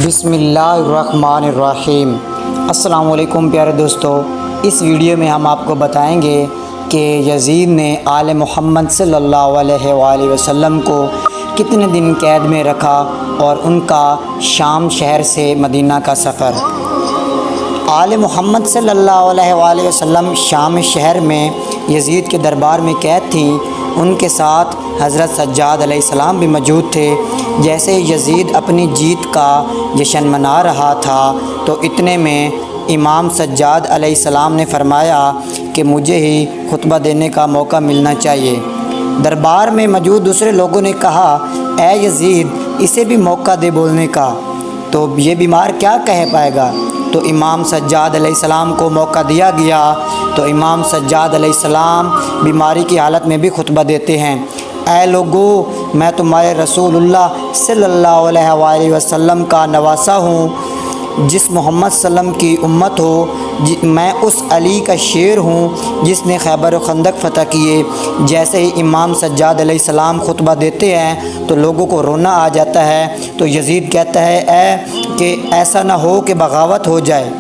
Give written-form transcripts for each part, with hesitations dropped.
بسم اللہ الرحمن الرحیم۔ السلام علیکم پیارے دوستو، اس ویڈیو میں ہم آپ کو بتائیں گے کہ یزید نے آل محمد صلی اللہ علیہ وآلہ وسلم کو کتنے دن قید میں رکھا اور ان کا شام شہر سے مدینہ کا سفر۔ آل محمد صلی اللہ علیہ وآلہ وسلم شام شہر میں یزید کے دربار میں قید تھیں۔ ان کے ساتھ حضرت سجاد علیہ السلام بھی موجود تھے۔ جیسے یزید اپنی جیت کا جشن منا رہا تھا تو اتنے میں امام سجاد علیہ السلام نے فرمایا کہ مجھے ہی خطبہ دینے کا موقع ملنا چاہیے۔ دربار میں موجود دوسرے لوگوں نے کہا، اے یزید، اسے بھی موقع دے بولنے کا، تو یہ بیمار کیا کہہ پائے گا؟ تو امام سجاد علیہ السلام کو موقع دیا گیا تو امام سجاد علیہ السلام بیماری کی حالت میں بھی خطبہ دیتے ہیں۔ اے لوگو، میں تمہارے رسول اللہ صلی اللہ علیہ وآلہ وسلم کا نواسہ ہوں، جس محمد صلی اللہ علیہ وسلم کی امت ہو۔ میں اس علی کا شیر ہوں جس نے خیبر و خندق فتح کیے۔ جیسے ہی امام سجاد علیہ السلام خطبہ دیتے ہیں تو لوگوں کو رونا آ جاتا ہے، تو یزید کہتا ہے کہ ایسا نہ ہو کہ بغاوت ہو جائے۔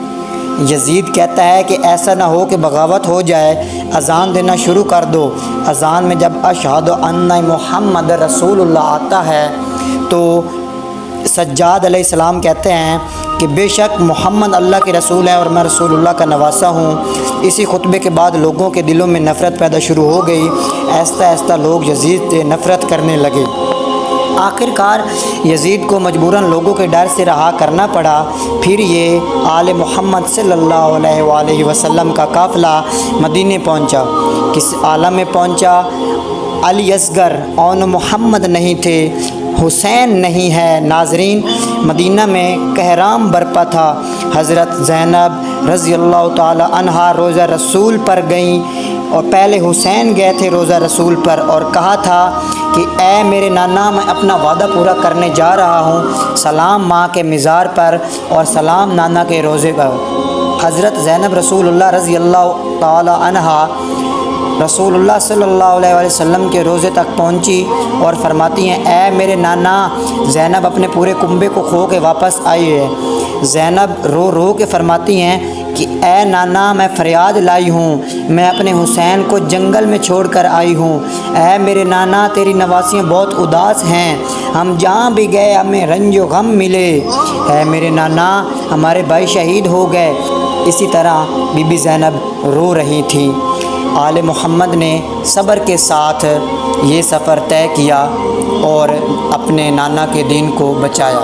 یزید کہتا ہے کہ ایسا نہ ہو کہ بغاوت ہو جائے، اذان دینا شروع کر دو۔ اذان میں جب اشہد ان محمد رسول اللہ آتا ہے تو سجاد علیہ السلام کہتے ہیں کہ بے شک محمد اللہ کے رسول ہے اور میں رسول اللہ کا نواسہ ہوں۔ اسی خطبے کے بعد لوگوں کے دلوں میں نفرت پیدا شروع ہو گئی۔ آہستہ آہستہ لوگ یزید سے نفرت کرنے لگے۔ آخر کار یزید کو مجبوراً لوگوں کے ڈر سے رہا کرنا پڑا۔ پھر یہ آل محمد صلی اللہ علیہ وآلہ وسلم کا قافلہ مدینے پہنچا۔ کس عالم میں پہنچا؟ علی اصغر اون محمد نہیں تھے، حسین نہیں ہے۔ ناظرین، مدینہ میں کہرام برپا تھا۔ حضرت زینب رضی اللہ تعالی عنہا روزہ رسول پر گئیں اور پہلے حسین گئے تھے روزہ رسول پر اور کہا تھا کہ اے میرے نانا، میں اپنا وعدہ پورا کرنے جا رہا ہوں، سلام ماں کے مزار پر اور سلام نانا کے روزے پر۔ حضرت زینب رسول اللہ رضی اللہ تعالی عنہا رسول اللہ صلی اللہ علیہ وآلہ وسلم کے روزے تک پہنچی اور فرماتی ہیں، اے میرے نانا۔ زینب اپنے پورے کنبے کو کھو کے واپس آئی ہے۔ زینب رو رو کے فرماتی ہیں کہ اے نانا، میں فریاد لائی ہوں، میں اپنے حسین کو جنگل میں چھوڑ کر آئی ہوں۔ اے میرے نانا، تیری نواسیاں بہت اداس ہیں، ہم جہاں بھی گئے ہمیں رنج و غم ملے۔ اے میرے نانا، ہمارے بھائی شہید ہو گئے۔ اسی طرح بی بی زینب رو رہی تھی۔ آل محمد نے صبر کے ساتھ یہ سفر طے کیا اور اپنے نانا کے دین کو بچایا۔